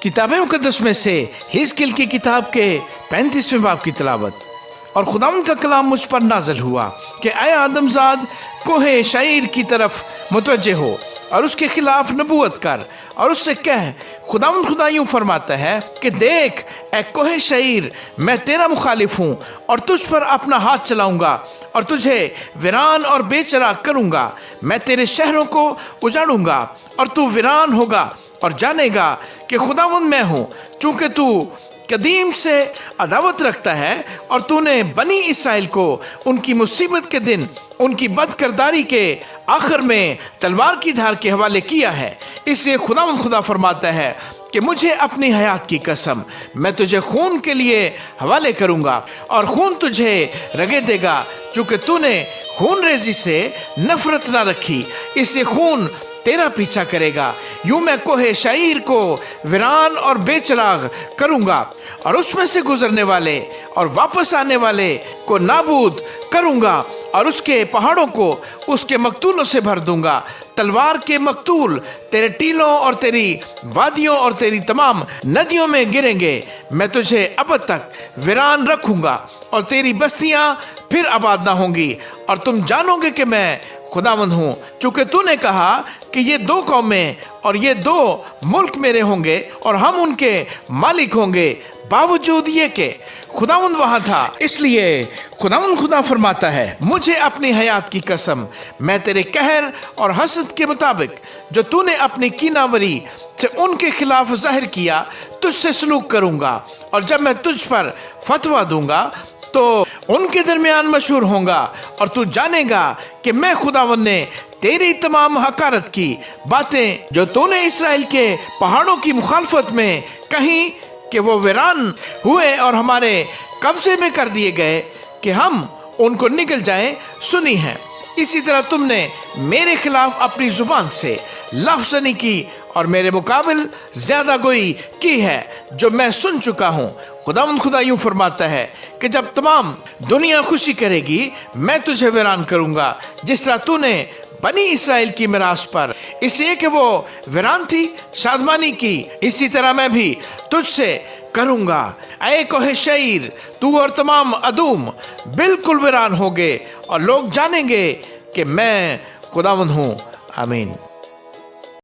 किताब मुक़द्दस में से हिजकिय्याल की किताब के 35वें बाब की तिलावत। और खुदावंद का कलाम मुझ पर नाज़िल हुआ कि ऐ आदमज़ाद, कोहे शईर की तरफ मुतवज्जे हो और उसके खिलाफ नबूवत कर और उससे कह, खुदावंद खुदा यूं फरमाता है कि देख ऐ कोहे शईर, मैं तेरा मुखालिफ हूँ और तुझ पर अपना हाथ चलाऊंगा और तुझे वीरान और बेचराग करूंगा। मैं तेरे शहरों को उजाड़ूंगा और तू वीरान होगा और जानेगा कि खुदावंद मैं हूँ। चूंकि तू कदीम से अदावत रखता है और तूने बनी इसराइल को उनकी मुसीबत के दिन, उनकी बदकिरदारी के आखिर में तलवार की धार के हवाले किया है, इसलिए खुदावंद खुदा फरमाता है कि मुझे अपनी हयात की कसम, मैं तुझे खून के लिए हवाले करूंगा और खून तुझे रगे देगा। चूंकि तूने खून रेजी से नफरत ना रखी, इसलिए खून तेरा पीछा करेगा। यूं मैं कोहे शईर को वीरान और बेचराग करूंगा और उसमें से गुजरने वाले और वापस आने वाले को नाबूद करूंगा और उसके पहाड़ों को उसके मकतूलों से भर दूंगा। तलवार के मकतूल तेरे टीलों और तेरी वादियों और तेरी तमाम नदियों में गिरेंगे। मैं तुझे अब तक वीरान रखूंगा और तेरी बस्तियां फिर आबाद ना होंगी और तुम जानोगे कि मैं खुदावंद हूँ। चूंकि तूने कहा कि ये दो कौमें और ये दो मुल्क मेरे होंगे और हम उनके मालिक होंगे, बावजूद ये कि खुदावंद वहाँ था, इसलिए खुदावंद खुदा फरमाता है, मुझे अपनी हयात की कसम, मैं तेरे कहर और हसद के मुताबिक जो तूने अपनी कीनावरी से उनके खिलाफ जाहिर किया, तुझसे सलूक करूंगा और जब मैं तुझ पर फतवा दूंगा तो उनके दरमियान मशहूर होगा और तू जानेगा कि मैं खुदावंद ने तेरी तमाम हकारत की बातें जो तूने इसराइल के पहाड़ों की मुखालफत में कहीं कि वो वीरान हुए और हमारे कब्जे में कर दिए गए कि हम उनको निकल जाएं, सुनी है। इसी तरह तुमने मेरे खिलाफ अपनी जुबान से लफ्ज़नी की और मेरे मुकाबिल ज्यादा गोई की है जो मैं सुन चुका हूँ। खुदावंद खुदा यूं फरमाता है कि जब तमाम दुनिया खुशी करेगी, मैं तुझे वीरान करूंगा जिस तरह तूने बनी इसराइल की मिरास पर, इसलिए कि वो वीरान थी, शादमानी की, इसी तरह मैं भी तुझसे करूंगा। ऐ कोहे शईर, तू और तमाम अदूम बिल्कुल वीरान होगे और लोग जानेंगे कि मैं खुदावंद हूँ। आमीन।